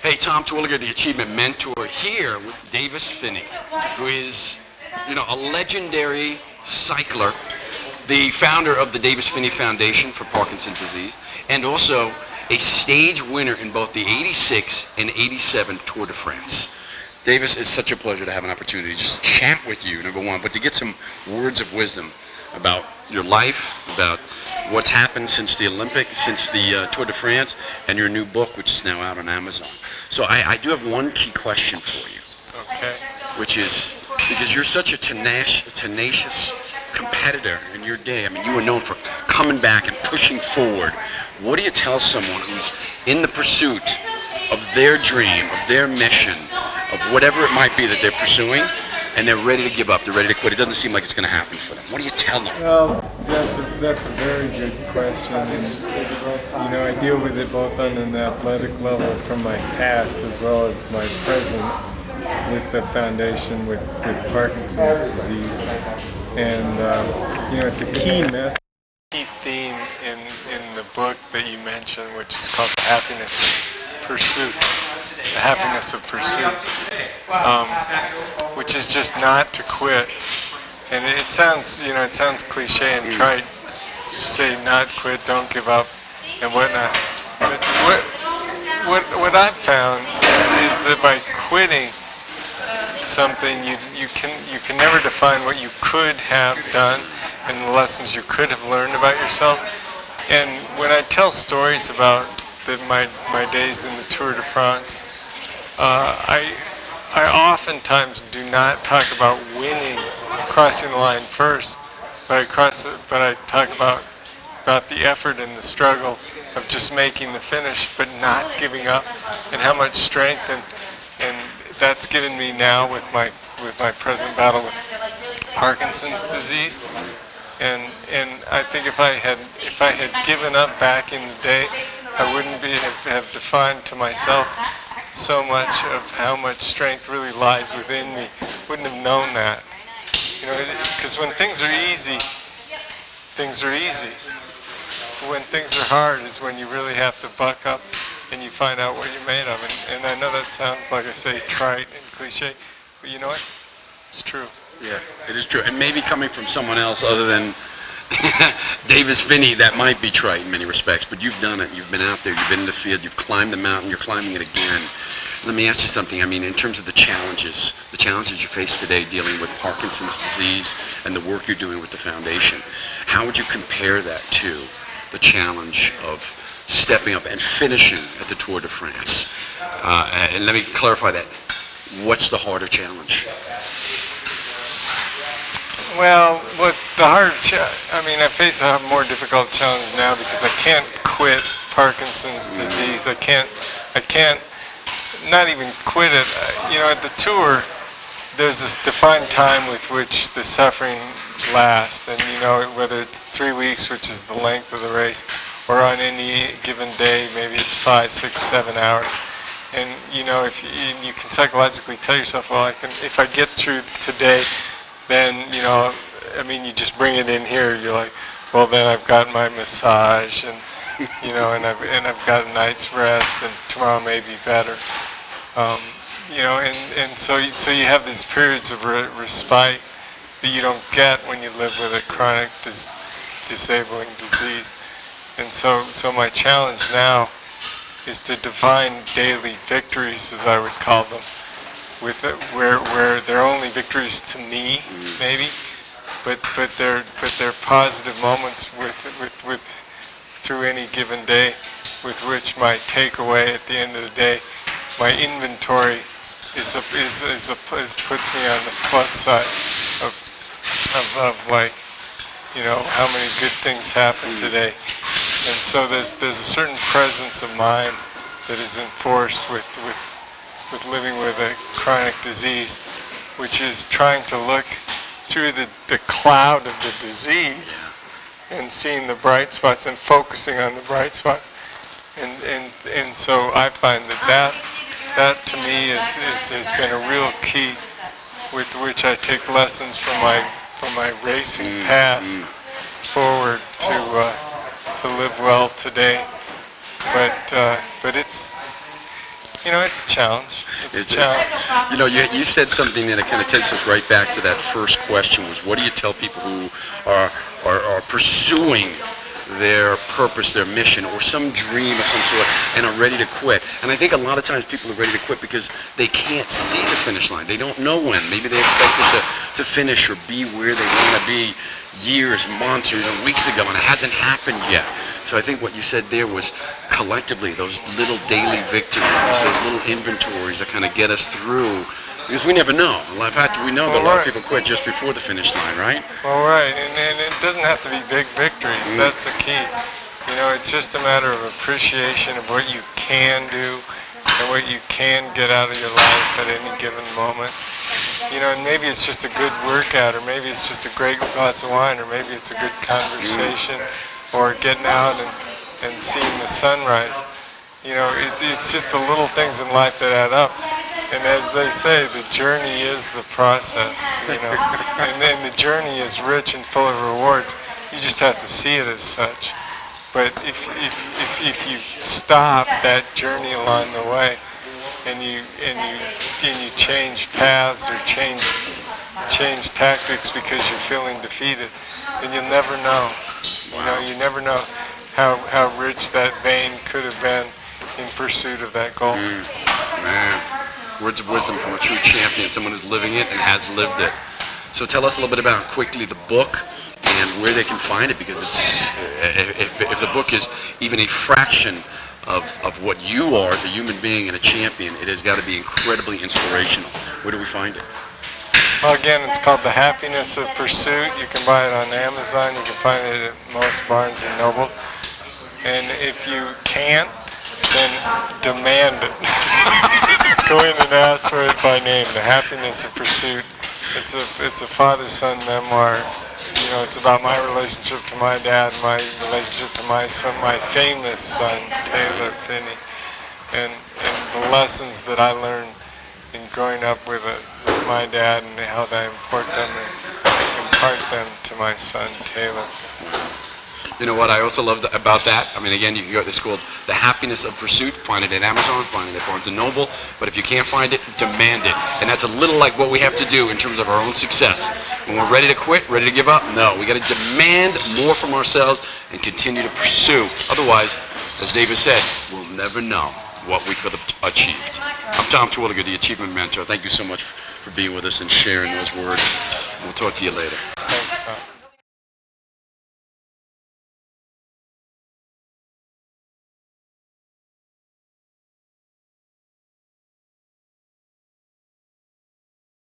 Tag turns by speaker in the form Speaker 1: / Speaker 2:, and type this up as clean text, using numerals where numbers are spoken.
Speaker 1: Hey, Tom Terwilliger, the Achievement Mentor, here with Davis Phinney, who is, a legendary cycler, the founder of the Davis Phinney Foundation for Parkinson's disease, and also a stage winner in both the 86 and 87 Tour de France. Davis, it's such a pleasure to have an opportunity to just chat with you, number one, but to get some words of wisdom about your life, about what's happened since the Olympics, since the Tour de France, and your new book, which is now out on Amazon. So I do have one key question for you.
Speaker 2: Okay.
Speaker 1: Which is, because you're such a tenacious competitor in your day. I mean, you were known for coming back and pushing forward. What do you tell someone who's in the pursuit of their dream, of their mission, of whatever it might be that they're pursuing, and they're ready to give up, they're ready to quit? It doesn't seem like it's going to happen for them. What do you tell them?
Speaker 2: Well, that's a very good question. And, I deal with it both on an athletic level from my past as well as my present with the foundation with Parkinson's disease. And, it's a key message, key theme in the book that you mentioned, which is called The Happiness of Pursuit. The happiness of pursuit, which is just not to quit. And it sounds cliche and trite. Say not quit, don't give up, and whatnot. But what I've found is that by quitting something, you can never define what you could have done and the lessons you could have learned about yourself. And when I tell stories about my days in the Tour de France, I oftentimes do not talk about winning, crossing the line first, but I talk about the effort and the struggle of just making the finish, but not giving up, and how much strength and that's given me now with my present battle with Parkinson's disease. And I think if I had given up back in the day, I wouldn't have defined to myself so much of how much strength really lies within me. Wouldn't have known that. Because when things are easy, things are easy. When things are hard is when you really have to buck up and you find out what you're made of. And I know that sounds, like I say, trite and cliche, but you know what? It's true.
Speaker 1: Yeah, it is true. And maybe coming from someone else other than Davis Phinney, that might be trite in many respects, but you've done it. You've been out there. You've been in the field. You've climbed the mountain. You're climbing it again. Let me ask you something. I mean, in terms of the challenges you face today dealing with Parkinson's disease and the work you're doing with the foundation, how would you compare that to the challenge of stepping up and finishing at the Tour de France? And let me clarify that. What's the harder challenge?
Speaker 2: Well, what's the hard I face a more difficult challenge now because I can't quit Parkinson's disease. I can't not even quit it. At the Tour, there's this defined time with which the suffering lasts. And, whether it's 3 weeks, which is the length of the race, or on any given day, maybe it's 5, 6, 7 hours. And, if you can psychologically tell yourself, well, if I get through today, then, you just bring it in here. You're like, well, then I've got my massage, and, and I've got a night's rest, and tomorrow may be better. So you have these periods of respite that you don't get when you live with a chronic disabling disease. And so my challenge now is to define daily victories, as I would call them, where they're only victories to me, maybe, but they're positive moments with through any given day, with which my takeaway at the end of the day, my inventory is puts me on the plus side of how many good things happen today. And so there's a certain presence of mind that is enforced with living with a chronic disease, which is trying to look through the cloud of the disease and seeing the bright spots and focusing on the bright spots. And so I find that to me has been a real key with which I take lessons from my racing past forward to live well today. But it's it's a challenge. It's a challenge.
Speaker 1: You know, you said something that kind of takes us right back to that first question was, what do you tell people who are pursuing their purpose, their mission, or some dream of some sort, and are ready to quit? And I think a lot of times people are ready to quit because they can't see the finish line. They don't know when. Maybe they expect it to finish or be where they want to be years, months, or even weeks ago, and it hasn't happened yet. So I think what you said there was collectively those little daily victories, those little inventories that kind of get us through. Because we never know. In fact, we know that a lot of people quit just before the finish line, right?
Speaker 2: Well, right, and it doesn't have to be big victories. That's the key. It's just a matter of appreciation of what you can do and what you can get out of your life at any given moment. And maybe it's just a good workout, or maybe it's just a great glass of wine, or maybe it's a good conversation, or getting out and seeing the sunrise. It's just the little things in life that add up. And as they say, the journey is the process, and then the journey is rich and full of rewards. You just have to see it as such. But if you stop that journey along the way, and you change paths or change tactics because you're feeling defeated, then you'll never know. You never know how rich that vein could have been in pursuit of that goal.
Speaker 1: Man, words of wisdom from a true champion, someone who's living it and has lived it. So tell us a little bit about quickly the book and where they can find it, because it's if the book is even a fraction of what you are as a human being and a champion, it has got to be incredibly inspirational. Where do we find it?
Speaker 2: Well, again, it's called The Happiness of Pursuit. You can buy it on Amazon. You can find it at most Barnes and Nobles. And if you can't, then demand it. Go in and ask for it by name. The Happiness of Pursuit. It's a father-son memoir. It's about my relationship to my dad, my relationship to my son, my famous son, Taylor Phinney, and the lessons that I learned in growing up with my dad, and how I impart them to my son, Taylor.
Speaker 1: You know what I also loved about that? I mean, again, you can go. It's called The Happiness of Pursuit. Find it at Amazon. Find it at Barnes & Noble. But if you can't find it, demand it. And that's a little like what we have to do in terms of our own success. When we're ready to quit, ready to give up, no. We got to demand more from ourselves and continue to pursue. Otherwise, as Davis said, we'll never know what we could have achieved. I'm Tom Terwilliger, the Achievement Mentor. Thank you so much for being with us and sharing those words. We'll talk to you later.